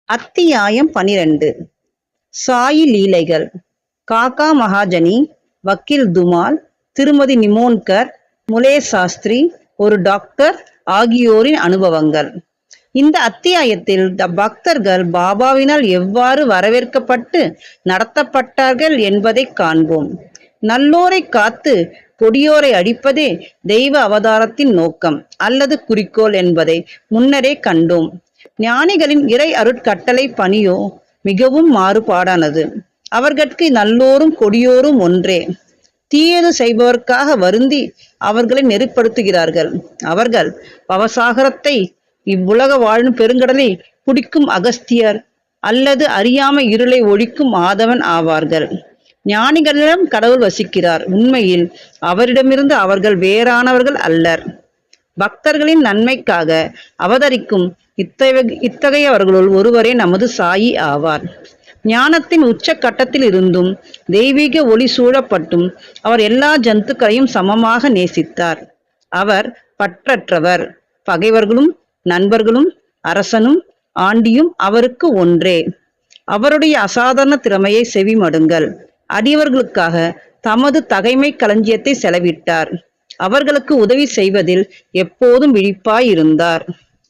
அத்தியாயம் 12. சாயி லீலைகள். காக்கா மகாஜனி, வக்கீல் துமால், திருமதி நிமோன்கர், முலே சாஸ்திரி, ஒரு டாக்டர் ஆகியோரின் அனுபவங்கள். இந்த அத்தியாயத்தில் பக்தர்கள் பாபாவினால் எவ்வாறு வரவேற்கப்பட்டு நடத்தப்பட்டார்கள் என்பதை காண்போம். நல்லோரை காத்து கொடியோரை அடிப்பதே தெய்வ அவதாரத்தின் நோக்கம் அல்லது குறிக்கோள் என்பதை முன்னரே கண்டோம். ஞானிகளின் இறை அருட்கட்டளை பணியோ மிகவும் மாறுபாடானது. அவர்கட்கு நல்லோரும் கொடியோரும் ஒன்றே. தீயது செய்பவர்க்காக வருந்தி அவர்களை நெருப்படுத்துகிறார்கள். அவர்கள் பவசாகரத்தை, இவ்வுலக வாழும் பெருங்கடலை குடிக்கும் அகஸ்தியர் அல்லது அறியாமை இருளை ஒழிக்கும் ஆதவன் ஆவார்கள். ஞானிகளிடம் கடவுள் வசிக்கிறார். உண்மையில் அவரிடமிருந்து அவர்கள் வேறானவர்கள் அல்லர். பக்தர்களின் நன்மைக்காக அவதரிக்கும் இத்தகையவர்களுள் ஒருவரே நமது சாயி ஆவார். ஞானத்தின் உச்ச கட்டத்தில் இருந்தும் தெய்வீக ஒளி சூழப்பட்டும் அவர் எல்லா ஜந்துக்களையும் சமமாக நேசித்தார். அவர் பற்றற்றவர். பகைவர்களும் நண்பர்களும் அரசனும் ஆண்டியும் அவருக்கு ஒன்றே. அவருடைய அசாதாரண திறமையை செவிமடுங்கள். அடியவர்களுக்காக தமது தகைமை களஞ்சியத்தை செலவிட்டார். அவர்களுக்கு உதவி செய்வதில் எப்போதும் விழிப்பாயிருந்தார்.